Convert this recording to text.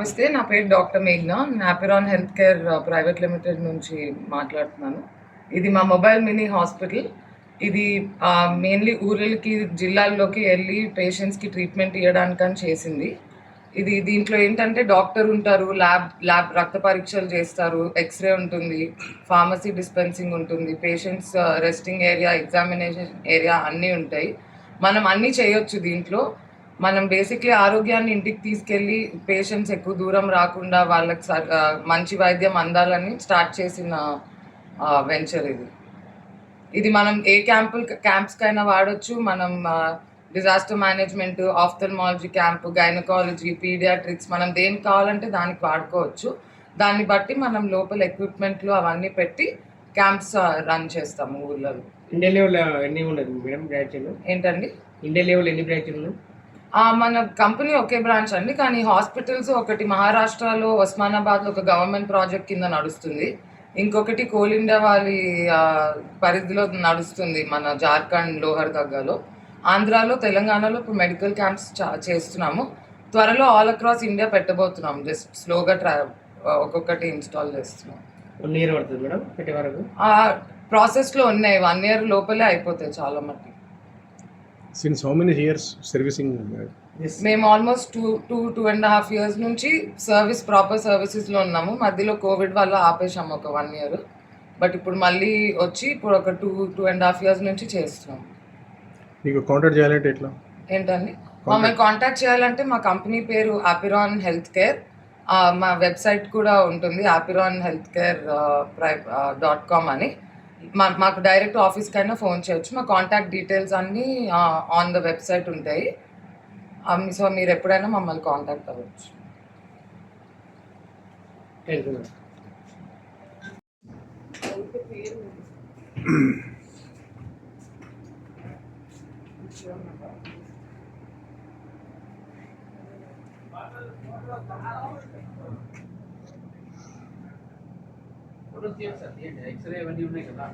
నమస్తే. నా పేరు డాక్టర్ మేఘ్నా. నాపిరాన్ హెల్త్ కేర్ ప్రైవేట్ లిమిటెడ్ నుంచి మాట్లాడుతున్నాను. ఇది మా మొబైల్ మినీ హాస్పిటల్. ఇది మెయిన్‌లీ ఊర్లకి, జిల్లాల్లోకి ఎళ్లి పేషెంట్స్‌కి ట్రీట్మెంట్ ఇయ్యడానికని చేసింది. దీంట్లో ఏంటంటే డాక్టర్ ఉంటారు, ల్యాబ్ రక్త పరీక్షలు చేస్తారు, ఎక్స్‌రే ఉంటుంది, ఫార్మసీ డిస్పెన్సింగ్ ఉంటుంది, patients resting area, examination area అన్నీ ఉంటాయి. మనం అన్నీ చేయొచ్చు దీంట్లో. మనం బేసిక్‌లీ ఆరోగ్యాన్ని ఇంటికి తీసుకెళ్ళి పేషెంట్స్ ఎక్కువ దూరం రాకుండా వాళ్ళకి మంచి వైద్యం అందాలని స్టార్ట్ చేసిన వెంచర్ ఇది. ఇది మనం ఏ క్యాంప్స్‌కైనా వాడొచ్చు. మనం disaster management, ophthalmology camp, gynaecology, paediatrics మనం దేనికి కావాలంటే దానికి వాడుకోవచ్చు. దాన్ని బట్టి మనం లోపల ఎక్విప్‌మెంట్లు అవన్నీ పెట్టి క్యాంప్స్ రన్ చేస్తాము ఊర్లలో. ఇండియా లెవెల్ ఎన్ని ఉన్నది మేడం బ్రాంచ్‌లు? ఏంటండి? ఇండియా లెవెల్ ఎన్ని బ్రాంచ్‌లు ఉన్నాయి? మన కంపెనీ ఒకే బ్రాంచ్ అండి. కానీ హాస్పిటల్స్ ఒకటి మహారాష్ట్రలో ఉస్మానాబాద్‌లో ఒక గవర్నమెంట్ ప్రాజెక్ట్ కింద నడుస్తుంది. ఇంకొకటి కోల్ ఇండియా వాళ్ళ పరిధిలో నడుస్తుంది మన జార్ఖండ్ లోహర్దగ్గాలో. ఆంధ్రాలో, తెలంగాణలో ఇప్పుడు మెడికల్ క్యాంప్స్ చేస్తున్నాము. త్వరలో ఆల్ అక్రాస్ ఇండియా పెట్టబోతున్నాం. జస్ట్ స్లోగా ఒక్కొక్కటి ఇన్‌స్టాల్ చేస్తున్నాం. 1 ఇయర్ పడుతుంది మేడం పెట్టే వరకు? ప్రాసెస్‌లో ఉన్నాయి. 1 ఇయర్ లోపలే అయిపోతాయి చాలా మటుకు. Since how many years servicing? మేము ఆల్మోస్ట్ 2.5 years నుంచి ప్రాపర్ సర్వీసెస్లో ఉన్నాము. మధ్యలో కోవిడ్ వల్ల ఆపేసాము ఒక 1 year. బట్ ఇప్పుడు మళ్ళీ వచ్చి ఇప్పుడు ఒక 2.5 years నుంచి చేస్తున్నాము. మీకు కాంటాక్ట్ చేయాలంటే ఎట్లా? ఏంటండి? మమ్మల్ని కాంటాక్ట్ చేయాలంటే మా కంపెనీ పేరు ఆపిరాన్ హెల్త్ కేర్. మా వెబ్సైట్ కూడా ఉంటుంది apironhealthcare.com అని. మాకు డైరెక్ట్ ఆఫీస్కైనా ఫోన్ చేయొచ్చు. మా కాంటాక్ట్ డీటెయిల్స్ అన్నీ ఆన్ ద వెబ్సైట్ ఉంటాయి. సో మీరు ఎప్పుడైనా మమ్మల్ని కాంటాక్ట్ అవ్వచ్చు. ఎక్స్రే అవన్నీ ఉన్నాయి కదా.